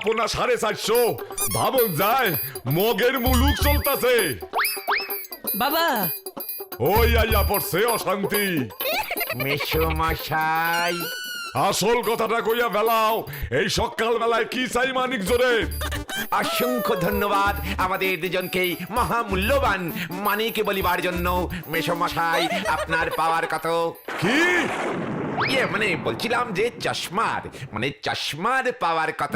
পোনা 450 ভাবন যায় মগের মুলুক চলতাছে। বাবা ওই আইয়া পড়ছে অশান্তি। মেসোমশাই, আসল কথাটা কইয়া বেলাও, এই সকাল বেলায় কি চাই মানিক জোরে? অসংখ্য ধন্যবাদ আমাদের দুজনকেই মহামূল্যবান মানিক বলিবার জন্য। মেসোমশাই, আপনার পাওয়ার কত? কি মানে বলছিলাম যে চশমার পাওয়ার কত?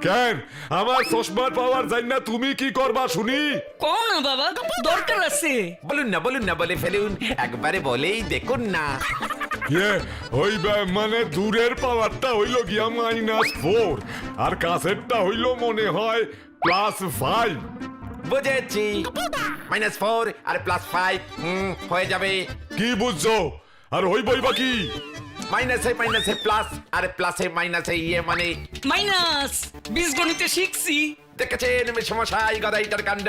কেন আমার চশমার পাওয়ার জান না তুমি কি করবা শুনি? কও না বাবা, দরকার আছে। বলুন না বলে ফেলুন, একবারে বলেই দেখুন না। ওই মানে দূরের পাওয়ারটা হইল গিয়া -4 আর কাছেরটা হইল মনে হয় +5। বুঝেছি, -4 আর +5 হয়ে যাবে। কি বুঝছো? আর হইবই বা কি? মাইনাসে প্লাস আর প্লাসে মাইনাসে মানে মাইনাস। বীজগণিতে শিখছি। দেখেছেন মেসোমশাই গদাইটার কাণ্ড?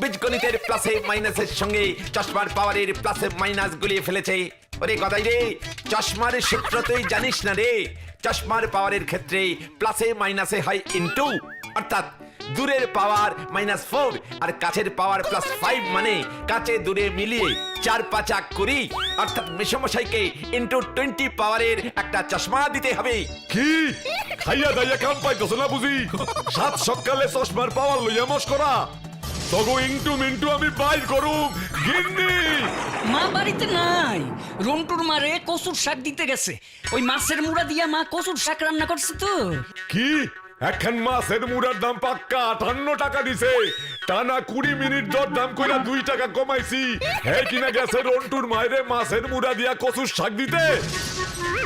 বীজগণিতের প্লাসে মাইনাসের সঙ্গে চশমার পাওয়ারের প্লাসে মাইনাস গুলিয়ে ফেলেছে। ওরে গদাই রে, চশমার সূত্র তুই জানিস না রে। চশমার পাওয়ারের ক্ষেত্রে প্লাসে মাইনাসে হয় ইনটু, অর্থাৎ দূরের পাওয়ার -4 আর কাছের পাওয়ার +5 মানে কাছে দূরে মিলিয়ে 4×5 20, অর্থাৎ মেসোমশাইকে ×20 পাওয়ারের একটা চশমা দিতে হবে। কি খাইয়া দাইয়া কাম পাইতেছ না বুঝি? সাত সকালে চশমার পাওয়ার লইয়া মস্করা। তগো ইন্টু মিন্টু আমি বাইর করুম গিন্নি। মা বাড়িতে নাই, রন্টুর মারে কচুর শাক দিতে গেছে। ওই মাছের মুড়া দিয়া মা কচুর শাক রান্না করছে তো। কি এখন মাছের মুড়ার দাম পাক্কা 58 টাকা দিছে। টানা 20 মিনিট দাম কইরা 2 টাকা কমাইছি। হে কিনা গেছে রন্টুর মায়েরে মাছের মুড়া দিয়া কচুর শাক দিতে।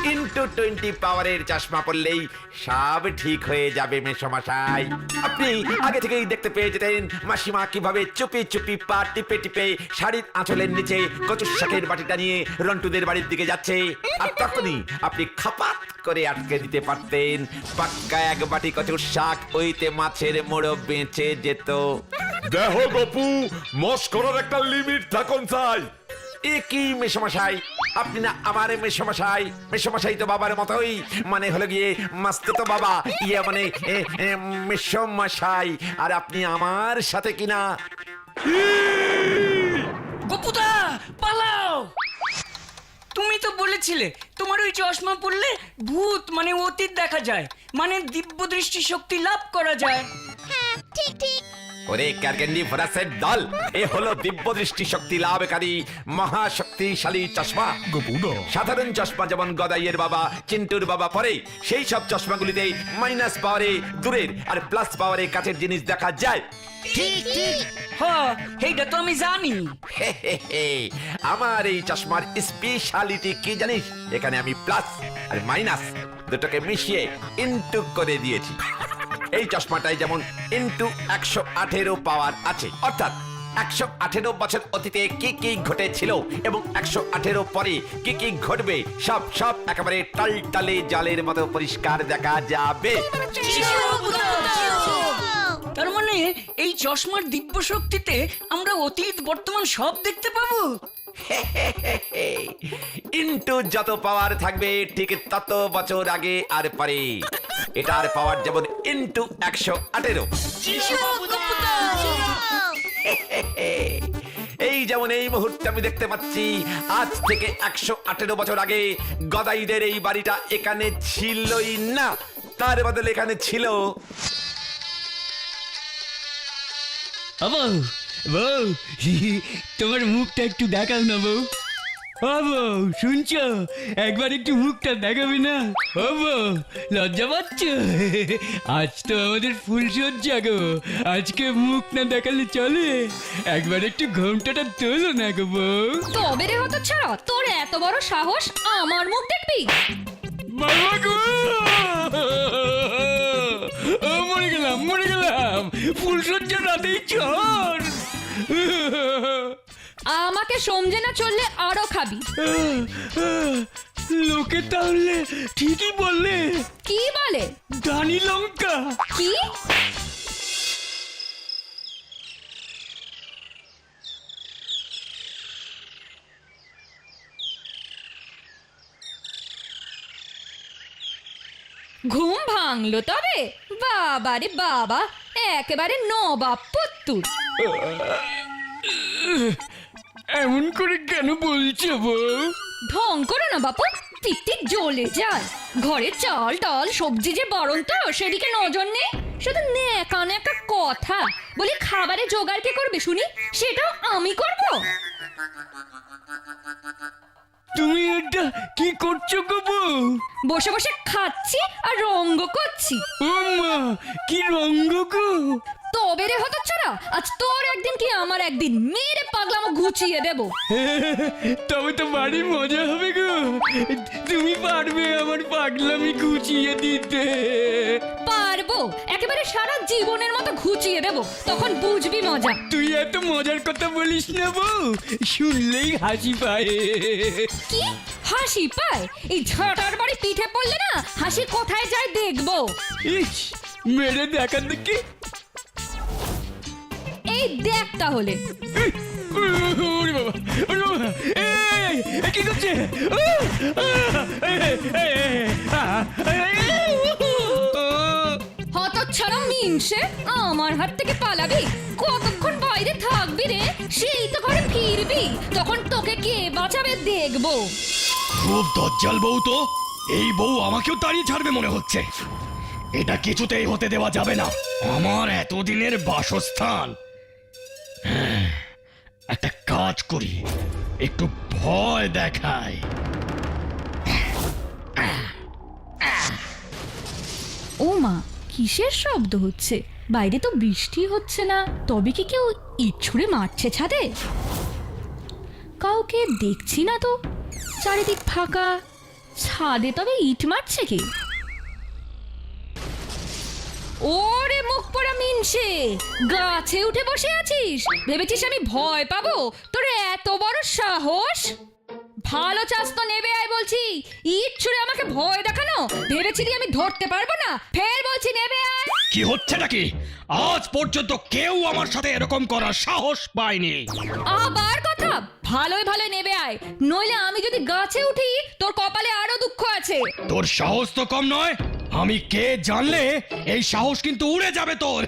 ×20 পাওয়ারের চশমা পড়লেই সব ঠিক হয়ে যাবে মেসোমশাই। আপনি আগে থেকেই দেখতে পেয়ে যেতেন মাসিমা কিভাবে চুপি চুপি পা টিপে টিপে শাড়ির আঁচলের নিচে কচুর শাকের বাটিটা নিয়ে রন্টুদের বাড়ির দিকে যাচ্ছে। আর তখনই আপনি খাপাত করে আটকে দিতে পারতেন। পাক্কা এক বাটি কচুর শাক, ওইতে মাছের মোড়ো বেঁচে যেত। দেহ গপু, মস্করার একটা লিমিট থাকুন চাই। এ কি মেসোমশাই, আপনি না আমার মেসোমশাই। মেসোমশাই তো বাবার মতোই, মানে হলো গিয়ে মাস্তুতো বাবা, মানে মেসোমশাই। আর আপনি আমার সাথে কিনা। গপুদা পালাও। তুমি তো বলেছিলে তোমার ওই চশমা পড়লে ভূত মানে অতীত দেখা যায়, মানে দিব্য দৃষ্টি শক্তি লাভ করা যায়। হ্যাঁ ঠিক ঠিক। ওরে ক্যারকেন্ডি ফরাসের দল, এ হলো দিব্য দৃষ্টি শক্তি লাভকারী মহাশক্তিশালী চশমা। সাধারণ চশমা যেমন গদাইয়ের বাবা চিন্টুর বাবা পরে, সেই সব চশমাগুলিতে মাইনাস পাওয়ারে দূরের আর প্লাস পাওয়ারে কাছের জিনিস দেখা যায়। ঠিক ঠিক। হ্যাঁ এইটা তো আমি জানি। আমার এই চশমার স্পেশালিটি কি জানিস? এখানে আমি প্লাস আর মাইনাস দুটোকে মিশিয়ে ইনটু করে দিয়েছি। এই চশমাটায় যেমন ×118 পাওয়ার আছে, অর্থাৎ 118 বছর অতীতে কি কি ঘটেছিল এবং 118 পরে কি কি ঘটবে সব সব একেবারে টালটালে জালের মতো পরিষ্কার দেখা যাবে। তার মানে এই চশমার দিব্য শক্তিতে আমরা অতীত বর্তমান সব দেখতে পাবো। ইনটু যত পাওয়ার থাকবে ঠিক তত বছর আগে আর পরে। এটার পাওয়ার যেমন ×118। এই যেমন এই মুহূর্তে আমি দেখতে পাচ্ছি আজ থেকে 118 বছর আগে গদাইদের এই বাড়িটা এখানে ছিলই না, তার বদলে এখানে ছিল। বউ বউ, তোমার মুখটা একটু দেখাও না বউ। ও বউ শুনছো, একবার একটু মুখটা দেখাবে না? ও বউ লজ্জা পাচ্ছ? আজ তো আমাদের ফুলসজ্জা গো, আজকে মুখ না দেখালে চলে? একবার একটু ঘোমটাটা তোলো না গো বউ। তবে রে হতো ছাড়া, তোর এত বড় সাহস আমার মুখ দেখবি? বাবা গো, ও মরে গেলাম ফুলসজ্জা রাতেই চল। আমাকে সমঝে না চললে আরো খাবি। লোকে তাহলে ঠিকই বললে, কি বলে? দানি লঙ্কা। কি? ঘুম ভাঙ বাংলো তবে বাবারে বাবা, একেবারে নবাব পুত্তুর। এমন করে কেন বলছো বউ? ঢং করো না বাপু, টিকটিক জ্বলে যায়। ঘরে চাল ডাল সবজি যে বারণ তো সেদিকে নজর নেই। শুধু নেকা নেকা কথা বলি, খাবারে জোগাড় কে করবে শুনি? সেটাও আমি করব? তুমি এটা কি করছো গো বউ? বসে বসে খাচ্ছি আর রঙ্গ করছি। ও মা, কি রঙ্গ গো! তবে রে হতচ্ছাড়া, আজ তোর একদিন কি আমার একদিন, মেরে পাগলামো ঘুচিয়ে দেব। তবে তো বাড়ি মজা হবে গো। তুমি পারবে আমার পাগলামি ঘুচিয়ে দিতে? পারবো, একেবারে সারা জীবনের মতো ঘুচিয়ে দেব, তখন বুঝবি মজা। তুই এত মজার কথা বলিস না বউ, শুনলেই হাসি পায়। কি হাসি পায়? এই ঝাঁটার বাড়ি পিঠে পড়লে না হাসি কোথায় যায় দেখবো। ইস, মেরে দেখা দেখি। এই দেখ তাহলে। ওরে বাবা, ওরে বাবা, এই, কি করছে? হতচ্ছাড়া মিনসে, আমার হাত থেকে পালাবি? কতক্ষণ বাইরে থাকবি রে? সেই তো ঘরে ফিরবি, তখন তোকে কে বাঁচাবে দেখবো। খুব দজ্জাল বউ তো। এই বউ আমাকেও তাড়িয়ে ছাড়বে মনে হচ্ছে। এটা কিছুতেই হতে দেওয়া যাবে না। আমার এতদিনের বাসস্থান। একটা কাজ করি, একটু ভয় দেখাই। ও মা, কিসের শব্দ হচ্ছে? বাইরে তো বৃষ্টি হচ্ছে না, তবে কি কেউ ইট ছুঁড়ে মারছে ছাদে? কাউকে দেখছি না তো, চারিদিক ফাঁকা। ছাদে তবে ইট মারছে কে? ওরে মুখ পোড়া মিনসে, গাছে উঠে বসে আছিস? ভেবেছিস আমি ভয় পাবো? তোর এত বড় সাহস! ভালো চাষ তো নেবে আয় বলছি। ইট ছুঁড়ে আমাকে ভয় দেখানো? ভেবেছিলি আমি ধরতে পারবো না? ফের বলছি নেবে আয়। কি হচ্ছে নাকি? আজ পর্যন্ত কেউ আমার সাথে এরকম করার সাহস পায়নি। আবার কথা? ভালোই ভালোই নেবে আয়, নইলে আমি যদি গাছে উঠি তোর কপালে আরো দুঃখ আছে। তোর সাহস তো কম নয়। আমি কে জানলে এই সাহস কিন্তু উড়ে যাবে তোর।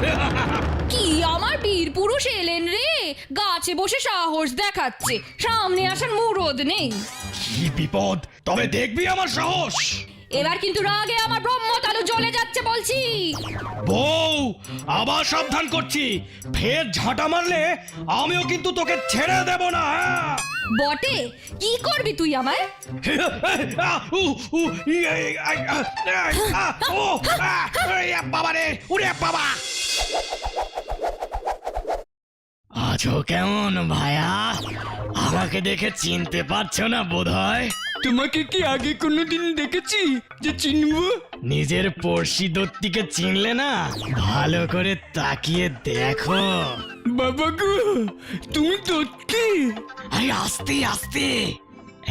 কি আমার বীর পুরুষ এলেন রে, গাছে বসে সাহস দেখাচ্ছে, সামনে আসার মুরদ নেই। কি বিপদ! তবে দেখবি আমার সাহস। এবার কিন্তু রাগে আমার ব্রহ্মতালু জ্বলে যাচ্ছে বলছি। বউ, আবার সাবধান করছি, ফের ঝাঁটা মারলে আমিও কিন্তু তোকে ছেড়ে দেব না। বটে, কি করবি তুই আমায়? বাবা রে, উড়ে বাবা! আছো কেমন ভায়া? আমাকে দেখে চিনতে পারছো না বোধহয়? তোমাকে কি আগে কোনোদিন দেখেছি যে চিনবো? নিজের পড়শি দত্তিকে চিনলে না? ভালো করে তাকিয়ে দেখো। বাবা গো, তুমি সত্যি? আরে আস্তে আস্তে,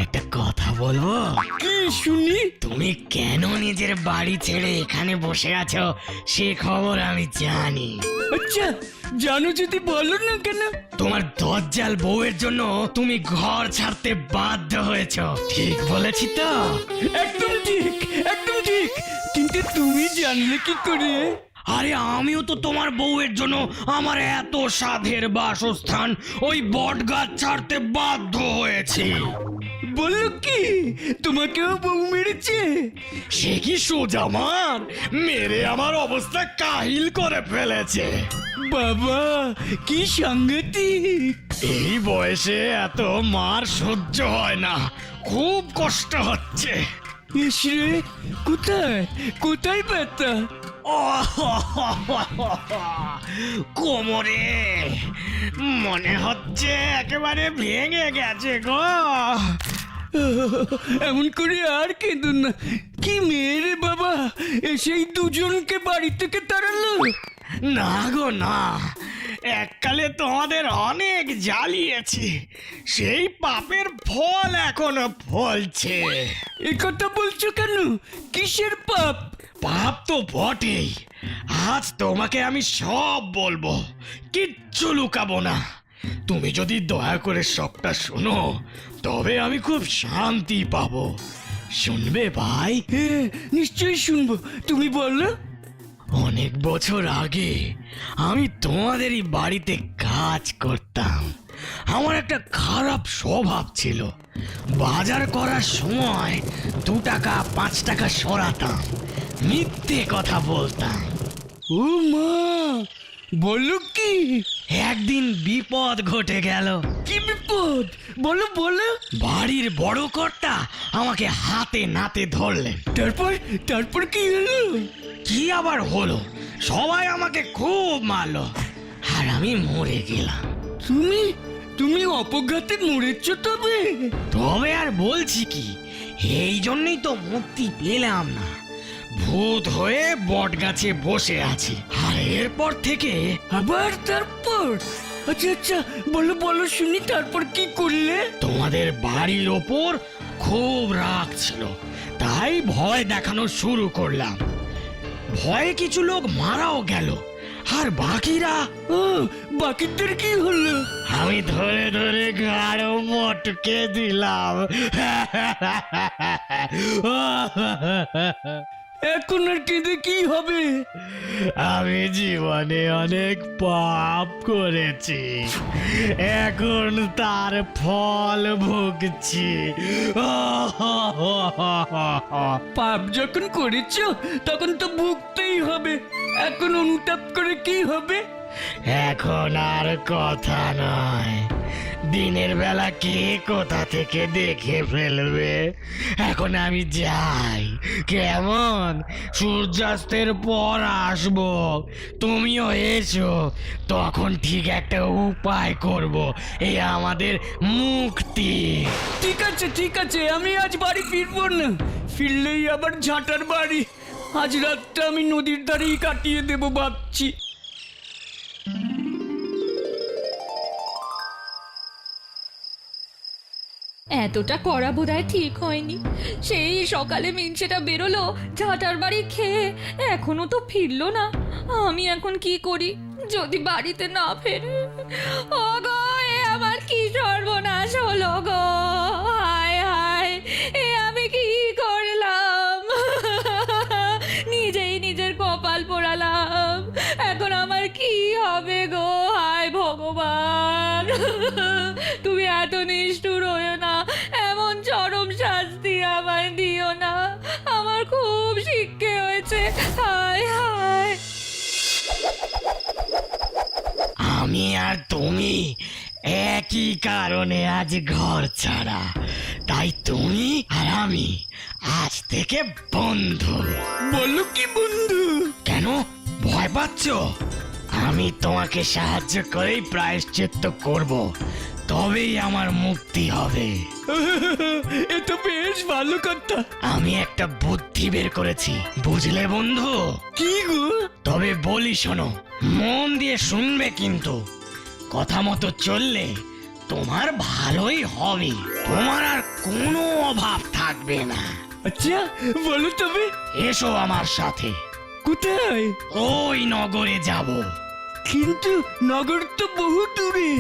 একটা কথা বলবো? কি শুনি? তুমি কেন নিজের বাড়ি ছেড়ে এখানে বসে আছো সে খবর আমি জানি। আচ্ছা, জানো যদি বলো না কেন? তোমার দজ্জাল বউয়ের জন্য তুমি ঘর ছাড়তে বাধ্য হয়েছো। ঠিক বলেছি তো? একদম ঠিক, একদম ঠিক। কিন্তু তুমি জানলে কি করে? আরে আমিও তো তোমার বউয়ের জন্য আমার এত সাধের বাসস্থান ওই বট গাছ ছাড়তে বাধ্য হয়েছি। বললো কি তোমাকেও বউ মেরেছে? সে কি সোজা মার মেরে আমার অবস্থা কাহিল করে ফেলেছে। বাবা, কি সাংঘাতিক! এই বয়সে এত মার সহ্য হয় না, খুব কষ্ট হচ্ছে। ইসরে, কোথায় কোথায় ব্যথা? কোমরে মনে হচ্ছে একেবারে ভেঙে গেছে গো। এমন করে আর কেঁদো না। কি মেয়ে বাবা, এসেই দুজনকে বাড়ি থেকে তাড়ালো? না গো না, এককালে তোমাদের অনেক জ্বালিয়েছি, সেই পাপের ফল এখনো ফলছে। এ কথা বলছো কেন? কিসের পাপ? পাপ তো বটেই। আজ তোমাকে আমি সব বলবো, কিচ্ছু লুকাবো না। তুমি যদি দয়া করে সবটা শোনো তবে আমি খুব শান্তি পাবো। শুনবে ভাই? হ্যাঁ, নিশ্চয়ই শুনবো, তুমি বলো। অনেক বছর আগে আমি তোমাদেরই বাড়িতে কাজ করতাম। আমার একটা খারাপ স্বভাব ছিল। বাজার করার সময় 2 টাকা 5 টাকা সরাতাম, মিথ্যে কথা বলতাম। ও মা, বলো কি? একদিন বিপদ ঘটে গেল। কি বিপদ? বলো বলো। বাড়ির বড় কর্তা আমাকে হাতে নাতে ধরলেন। তারপর তারপর কি হলো? কি আবার হলো, সবাই আমাকে খুব মারলো আর আমি মরে গেলাম। তুমি তুমি অপঘাতে মরেছ তবে? তবে আর বলছি কি, এই জন্যই তো মুক্তি পেলাম না। ভূত হয়ে বট গাছে বসে আছি, আর এরপর থেকে আবার তারপর? আচ্ছা আচ্ছা, বলো বলো শুনি, তারপর কি করলে? তোমাদের বাড়ির ওপর খুব রাগ ছিল, তাই ভয় দেখানো শুরু করলাম। ভয়ে কিছু লোক মারাও গেল, আর বাকিরা ও, বাকিদের কি হলো? আমি ধরে ধরে গাঢ় মটকে দিলাম। এখন আর কেঁদে কি হবে? আমি জীবনে অনেক পাপ করেছি, এখন তার ফল ভুগছি। পাপ যখন করেছো তখন তো ভুগতেই হবে, এখন অনুতাপ করে কি হবে? এখন আর কথা নয়, দিনের বেলা কে কোথা থেকে দেখে ফেলবে। এখন আমি যাই, কেমন? সূর্যাস্তের পর আসবো, তুমিও এসো, তখন ঠিক একটা উপায় করব, এই আমাদের মুক্তি। ঠিক আছে, আমি আজ বাড়ি ফিরবো না, ফিরলেই আবার ঝাঁটার বাড়ি। আজ রাতটা আমি নদীর ধারেই কাটিয়ে দেবো ভাবছি। এতটা করা বোধহয় ঠিক হয়নি। সেই সকালে মিনসেটা বেরোলো ঝাঁটার বাড়ি খেয়ে, এখনো তো ফিরলো না। আমি এখন কি করি যদি বাড়িতে না ফেরে? ও গো, এ আমার কি সর্বনাশ হলো গো! হায় হায়, এ আমি কি করলাম? নিজেই নিজের কপাল পোড়ালাম, এখন আমার কি হবে গো? হায় ভগবান, তুমি এত নিষ্ঠুর হয়েও না, এমন চরম শাস্তি আমায় দিও না, আমার খুব শিক্ষে হয়েছে। হায় হায়। আমি আর তুমি একই কারণে আজ ঘর ছাড়া, তাই তুমি আর আমি আজ থেকে বন্ধু। বলো কি বন্ধু? কেন ভয় পাচ্ছ? আমি তোমাকে সাহায্য করেই প্রায়শ্চিত্ত করব, তবেই আমার মুক্তি হবে। এ তো বেশ ভালো কথা। আমি একটা বুদ্ধি বের করেছি, বুঝলে বন্ধু? কি গো? তবে বলি শোনো, মন দিয়ে শুনবে কিন্তু। কথা মতো চললে তোমার ভালোই হবে, তোমার আর কোনো অভাব থাকবে না। আচ্ছা বলো তবে। এসো আমার সাথে, কোথায়? ওই নগরে যাব। কিন্তু নগর তো বহু দূরে।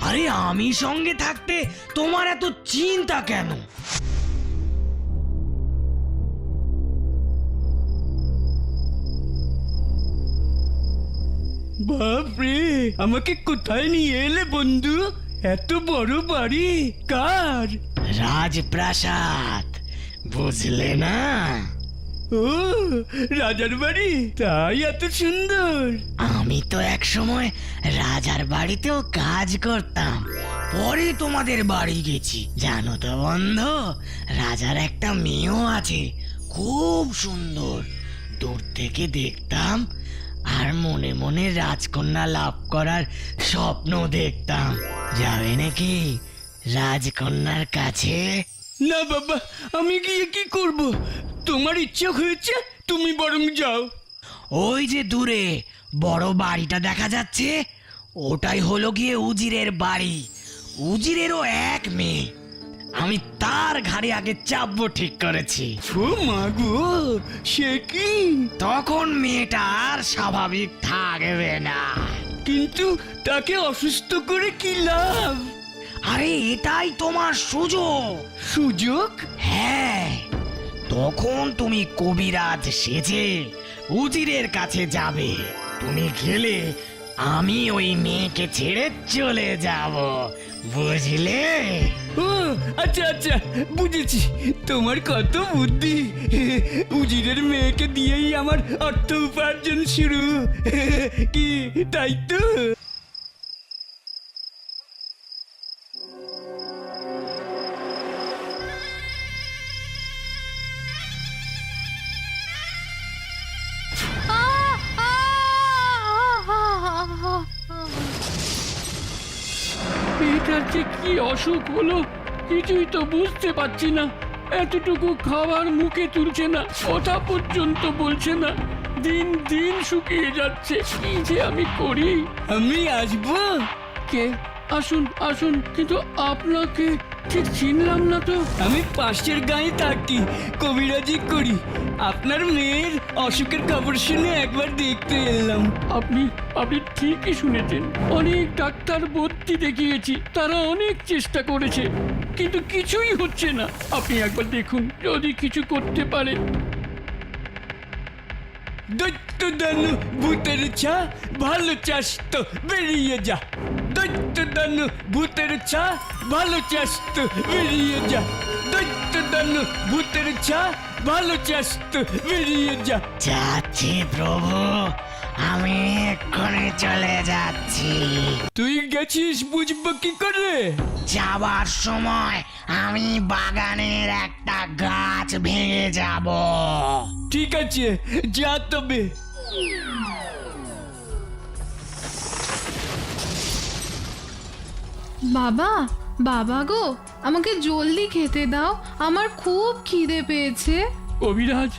আরে আমি সঙ্গে থাকতে তোমার এত চিন্তা কেন? বাপরে, আমাকে কোথায় নিয়ে এলে বন্ধু? এত বড় বাড়ি কার? রাজপ্রাসাদ, বুঝলে না? ও, রাজার বাড়ি, তাই এত সুন্দর? আমি তো এক সময় রাজার বাড়িতেও কাজ করতাম, পরে তোমাদের বাড়ি গেছি। জানো তো বন্ধু, রাজার একটা মেয়েও আছে, খুব সুন্দর। দূর থেকে দেখতাম আর মনে মনে রাজকন্যা লাভ করার স্বপ্ন দেখতাম। যাবে নাকি রাজকন্যার কাছে? না বাবা, আমি গিয়ে কি করব? তোমার ইচ্ছা হয়েছে, তুমি বরং যাও। ওই যে দূরে বড় বাড়িটা দেখা যাচ্ছে, ওটাই হলো গিয়ে উজিরের বাড়ি। উজিরেরও এক মেয়ে, আমি তার ঘাড়ে আগে চাপবো ঠিক করেছি। ও মা গো, সে কি? তখন মেয়েটা আর স্বাভাবিক থাকবে না। কিন্তু তাকে অসুস্থ করে কি লাভ? আরে এটাই তোমার সুযোগ। সুযোগ? হ্যাঁ, তখন তুমি কবিরাজ সেজে উজিরের কাছে যাবে। তুমি গেলে আমি ওই মেয়েকে ছেড়ে চলে যাব, বুঝলে? ও আচ্ছা আচ্ছা, বুঝেছি। তোমার কত বুদ্ধি। উজিরের মেয়েকে দিয়েই আমার অর্থ উপার্জন শুরু, কি তাই তো? এটার যে কি অসুখ হলো কিছুই তো বুঝতে পারছি না। এতটুকু খাবার মুখে তুলছে না, কথা পর্যন্ত বলছে না, দিন দিন শুকিয়ে যাচ্ছে। কি যে আমি করি। আমি আসবো। কে? আসুন আসুন, কিন্তু আপনাকে ঠিক চিনলাম না তো। আমি পাশের গায়ে থাকি, কবিরাজি করি। আপনার মেয়ের অসুখের খবর শুনে একবার দেখতে এলাম। আপনি আপনি ঠিকই শুনেছেন। অনেক ডাক্তার ভর্তি দেখিয়েছি, তারা অনেক চেষ্টা করেছে, কিন্তু কিছুই হচ্ছে না। আপনি একবার দেখুন, যদি কিছু করতে পারে। দৈত্য দানু ভূতের ছা, ভালো চাস তো বেরিয়ে যা। দৈত্য দানু ভূতের ছা, ভালো চাস তো বেরিয়ে যা। দৈত্য দানু ভূতের ছা, ভালো চাস তো বেরিয়ে যা। যাচ্ছি প্রভু, আমি এক্ষুনি চলে যাচ্ছি। তুই গেছিস বুঝবো কি করে? যাবার সময় আমি বাগানের একটা গাছ ভেঙে যাব। ঠিক আছে, যা তবে। বাবা, বাবা গো, আমাকে জলদি খেতে দাও, আমার খুব খিদে পেয়েছে। কবিরাজ,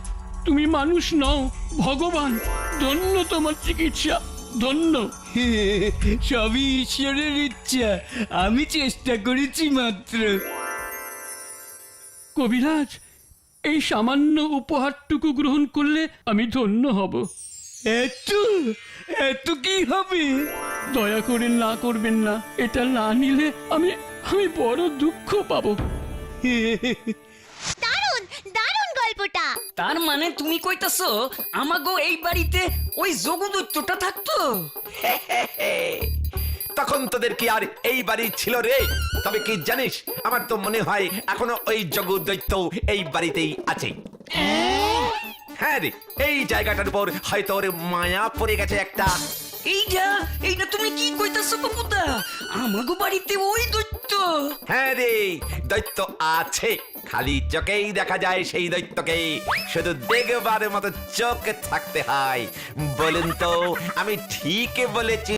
তুমি মানুষ নও, ভগবান। ধন্য তোমার চিকিৎসা, ধন্য। সবই ঈশ্বরের ইচ্ছা, আমি চেষ্টা করেছি মাত্র। কবিরাজ, এই সামান্য উপহারটুকু গ্রহণ করলে আমি ধন্য হব। এত এত কি হবে? দয়া করে না করবেন না। এটা না নিলে আমি আমি বড় দুঃখ পাবো। দারুণ দারুণ গল্পটা। তার মানে তুমি কইতাছো আমাগো এই বাড়িতে ওই যোগদৈত্যটা থাকতো? তখন তোদের কি আর এই বাড়ি ছিল রে? তবে কি জানিস, আমার তো মনে হয় এখনো ওই জগু দৈত্য এই বাড়িতেই আছে। হ্যাঁ রে, এই জায়গাটার উপর হয়তো ওর মায়া পড়ে গেছে একটা। এইটা তুমি কি কইতাছো কপুদা? আমাগো বাড়িতে ওই দৈত্য? হ্যাঁ রে, দৈত্য আছে, খালি চোখেই দেখা যায় সেই দৈত্যকে। শুধু দেখবার মতো চোখ থাকতে হয়। বলুন তো, আমি ঠিক বলেছি